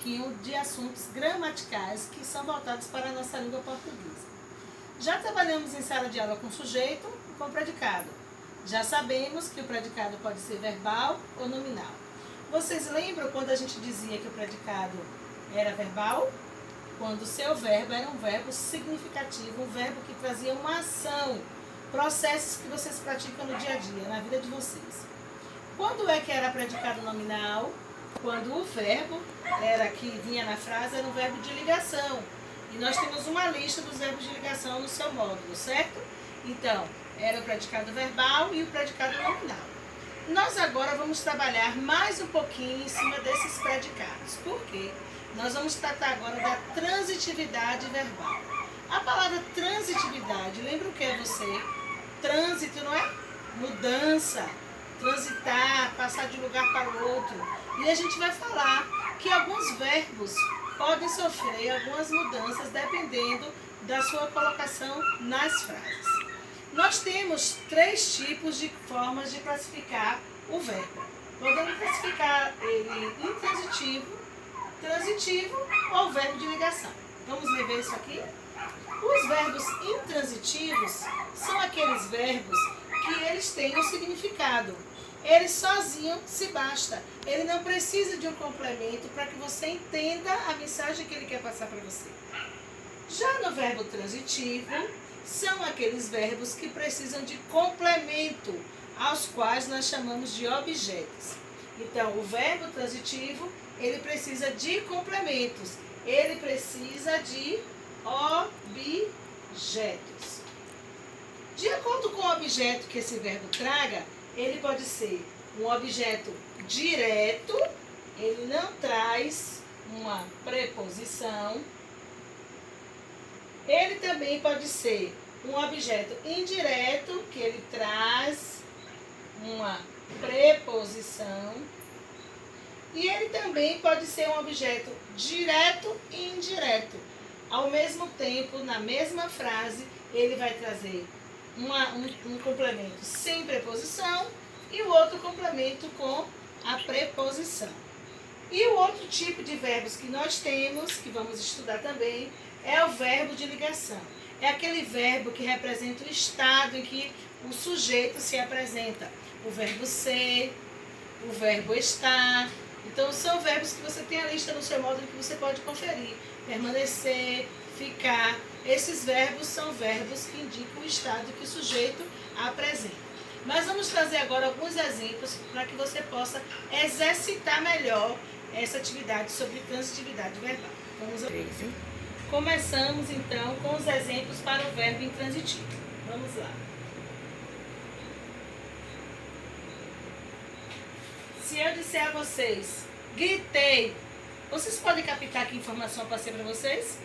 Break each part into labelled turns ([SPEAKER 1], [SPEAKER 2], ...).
[SPEAKER 1] pouquinho de assuntos gramaticais que são voltados para a nossa língua portuguesa. Já trabalhamos em sala de aula com sujeito e com predicado. Já sabemos que o predicado pode ser verbal ou nominal. Vocês lembram quando a gente dizia que o predicado era verbal? Quando o seu verbo era um verbo significativo, um verbo que trazia uma ação, processos que vocês praticam no dia a dia, na vida de vocês. Quando é que era predicado nominal? Quando o verbo que vinha na frase era um verbo de ligação. E nós temos uma lista dos verbos de ligação no seu módulo, certo? Então, era o predicado verbal e o predicado nominal. Nós agora vamos trabalhar mais um pouquinho em cima desses predicados. Por quê? Nós vamos tratar agora da transitividade verbal. A palavra transitividade, lembra o que é você? Trânsito, não é? Mudança, transitar, passar de um lugar para o outro. E a gente vai falar que alguns verbos podem sofrer algumas mudanças dependendo da sua colocação nas frases. Nós temos 3 tipos de formas de classificar o verbo. Podemos classificar ele intransitivo, transitivo ou verbo de ligação. Vamos rever isso aqui? Os verbos intransitivos são aqueles verbos que eles têm um significado. Ele sozinho se basta. Ele não precisa de um complemento para que você entenda a mensagem que ele quer passar para você. Já no verbo transitivo, são aqueles verbos que precisam de complemento, aos quais nós chamamos de objetos. Então, o verbo transitivo, ele precisa de complementos. Ele precisa de objetos. De acordo com o objeto que esse verbo traga, ele pode ser um objeto direto, ele não traz uma preposição. Ele também pode ser um objeto indireto, que ele traz uma preposição. E ele também pode ser um objeto direto e indireto. Ao mesmo tempo, na mesma frase, ele vai trazer um complemento sem preposição e o outro complemento com a preposição. E o outro tipo de verbos que nós temos, que vamos estudar também, é o verbo de ligação. É aquele verbo que representa o estado em que o sujeito se apresenta. O verbo ser, o verbo estar. Então, são verbos que você tem a lista no seu módulo que você pode conferir. Permanecer, ficar. Esses verbos são verbos que indicam o estado que o sujeito apresenta. Mas vamos trazer agora alguns exemplos para que você possa exercitar melhor essa atividade sobre transitividade verbal. Vamos lá. Começamos então com os exemplos para o verbo intransitivo. Vamos lá. Se eu disser a vocês, gritei, vocês podem captar que informação eu passei para vocês?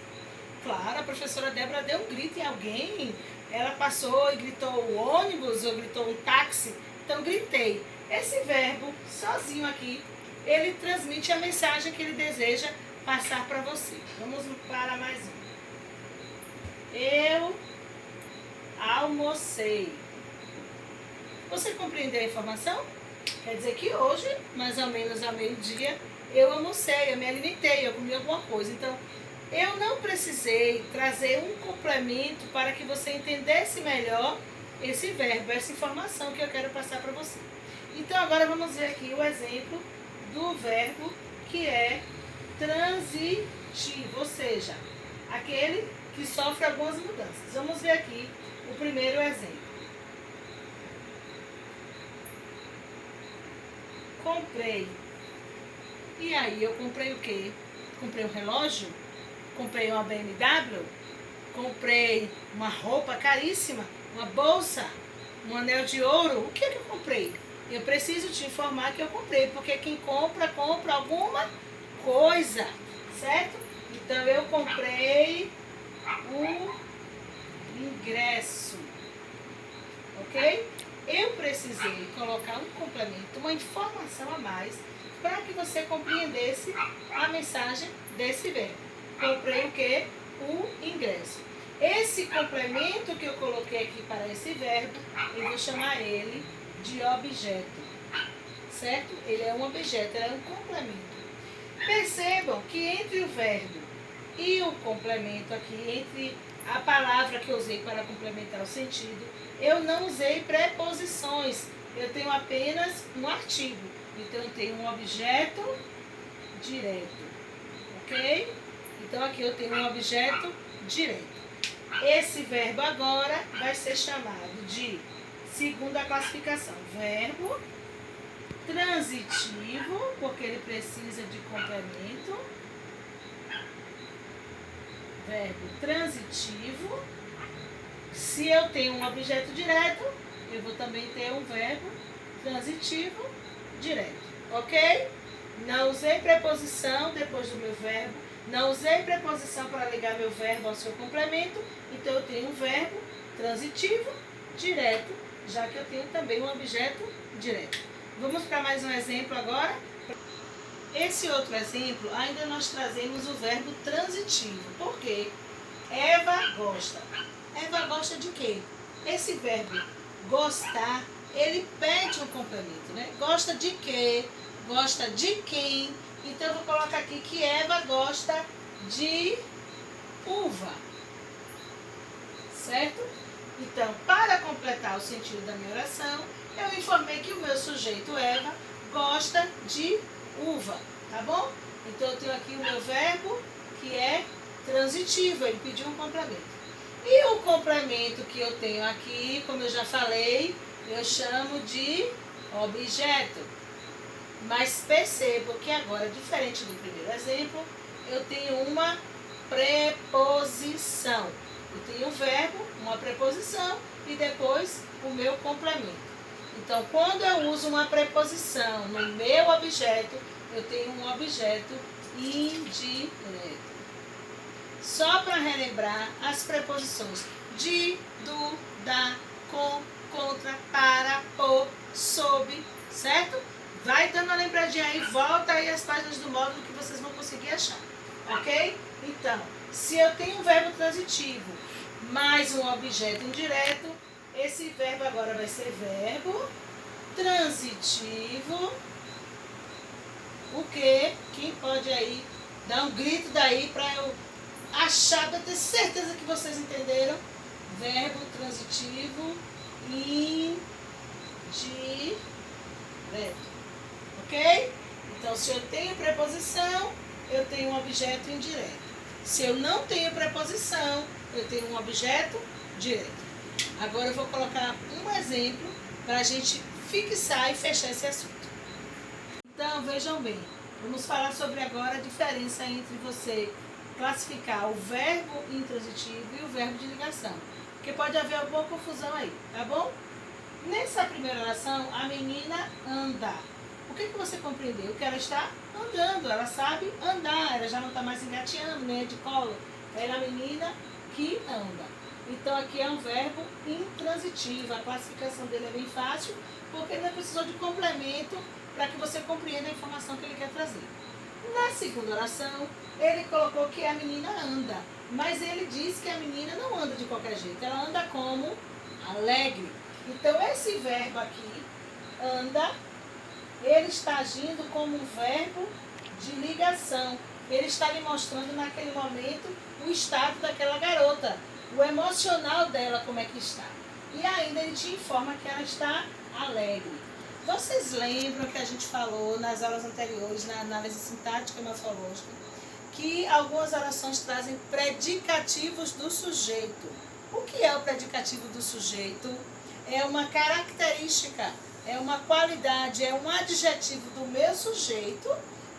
[SPEAKER 1] Claro, a professora Débora deu um grito em alguém, ela passou e gritou o ônibus ou gritou um táxi, então gritei. Esse verbo, sozinho aqui, ele transmite a mensagem que ele deseja passar para você. Vamos para mais um. Eu almocei. Você compreendeu a informação? Quer dizer que hoje, mais ou menos ao meio-dia, eu almocei, eu me alimentei, eu comi alguma coisa. Então, eu não precisei trazer um complemento para que você entendesse melhor esse verbo, essa informação que eu quero passar para você. Então, agora vamos ver aqui o exemplo do verbo que é transitivo, ou seja, aquele que sofre algumas mudanças. Vamos ver aqui o primeiro exemplo. Comprei. E aí, eu comprei o quê? Comprei um relógio? Comprei uma BMW? Comprei uma roupa caríssima? Uma bolsa? Um anel de ouro? O que é que eu comprei? Eu preciso te informar que eu comprei, porque quem compra, compra alguma coisa, certo? Então, eu comprei o ingresso, ok? Eu precisei colocar um complemento, uma informação a mais, para que você compreendesse a mensagem desse verbo. Comprei o quê? O ingresso. Esse complemento que eu coloquei aqui para esse verbo, eu vou chamar ele de objeto, certo? Ele é um objeto, ele é um complemento. Percebam que entre o verbo e o complemento aqui, entre a palavra que eu usei para complementar o sentido, eu não usei preposições. Eu tenho apenas um artigo. Então, eu tenho um objeto direto. Ok? Então, aqui eu tenho um objeto direto. Esse verbo agora vai ser chamado de segunda classificação. Verbo transitivo, porque ele precisa de complemento. Verbo transitivo. Se eu tenho um objeto direto, eu vou também ter um verbo transitivo direto. Ok? Não usei preposição depois do meu verbo. Não usei preposição para ligar meu verbo ao seu complemento. Então, eu tenho um verbo transitivo direto, já que eu tenho também um objeto direto. Vamos para mais um exemplo agora. Esse outro exemplo, ainda nós trazemos o verbo transitivo. Por quê? Eva gosta. Eva gosta de quê? Esse verbo gostar, ele pede um complemento, né? Gosta de quê? Gosta de quem? Então, eu vou colocar aqui que Eva gosta de uva. Certo? Então, para completar o sentido da minha oração, eu informei que o meu sujeito Eva gosta de uva, tá bom? Então, eu tenho aqui o meu verbo que é transitivo, ele pediu um complemento. E o complemento que eu tenho aqui, como eu já falei, eu chamo de objeto. Mas percebo que agora, diferente do primeiro exemplo, eu tenho uma preposição. Eu tenho um verbo, uma preposição e depois o meu complemento. Então, quando eu uso uma preposição no meu objeto, eu tenho um objeto indireto. Só para relembrar as preposições de, do, da, com, contra, para, por, sob, certo? Vai dando uma lembradinha aí, volta aí as páginas do módulo que vocês vão conseguir achar, ok? Então, se eu tenho um verbo transitivo mais um objeto indireto, esse verbo agora vai ser verbo transitivo. O quê? Quem pode aí dar um grito daí para eu achar, para ter certeza que vocês entenderam? Verbo transitivo indireto. Ok? Então, se eu tenho preposição, eu tenho um objeto indireto. Se eu não tenho preposição, eu tenho um objeto direto. Agora eu vou colocar um exemplo para a gente fixar e fechar esse assunto. Então, vejam bem, vamos falar sobre agora a diferença entre você classificar o verbo intransitivo e o verbo de ligação. Porque pode haver alguma confusão aí, tá bom? Nessa primeira oração, a menina anda. O que você compreendeu? Que ela está andando, ela sabe andar, ela já não está mais engateando, nem de colo. Ela é a menina que anda. Então, aqui é um verbo intransitivo. A classificação dele é bem fácil, porque ele não precisou de complemento para que você compreenda a informação que ele quer trazer. Na segunda oração, ele colocou que a menina anda, mas ele diz que a menina não anda de qualquer jeito, ela anda como alegre. Então, esse verbo aqui, anda, ele está agindo como um verbo de ligação. Ele está lhe mostrando naquele momento o estado daquela garota, o emocional dela, como é que está. E ainda ele te informa que ela está alegre. Vocês lembram que a gente falou nas aulas anteriores, na análise sintática e morfológica, que algumas orações trazem predicativos do sujeito. O que é o predicativo do sujeito? É uma característica, é uma qualidade, é um adjetivo do meu sujeito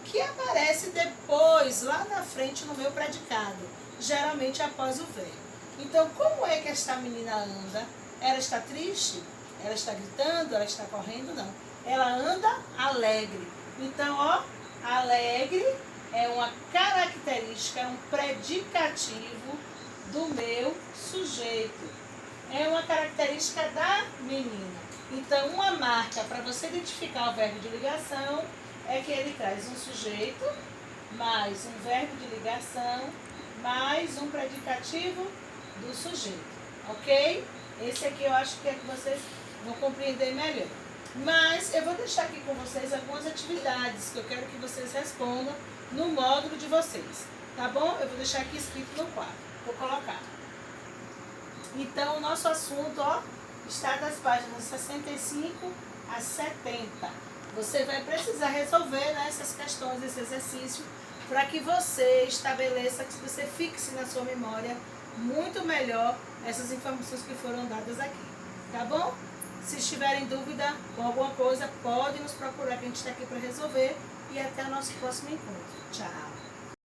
[SPEAKER 1] que aparece depois, lá na frente, no meu predicado, geralmente após o verbo. Então, como é que esta menina anda? Ela está triste? Ela está gritando? Ela está correndo? Não. Ela anda alegre. Então, ó, alegre é uma característica, é um predicativo do meu sujeito. É uma característica da menina. Então, uma marca para você identificar o verbo de ligação é que ele traz um sujeito, mais um verbo de ligação, mais um predicativo do sujeito. Ok? Esse aqui eu acho que é que vocês vão compreender melhor. Mas eu vou deixar aqui com vocês algumas atividades que eu quero que vocês respondam no módulo de vocês. Tá bom? Eu vou deixar aqui escrito no quadro. Vou colocar. Então, o nosso assunto, ó, está das páginas 65 a 70. Você vai precisar resolver, né, essas questões, esse exercício, para que você estabeleça, que você fixe na sua memória muito melhor essas informações que foram dadas aqui. Tá bom? Se estiverem em dúvida com alguma coisa, pode nos procurar, que a gente está aqui para resolver. E até o nosso próximo encontro. Tchau!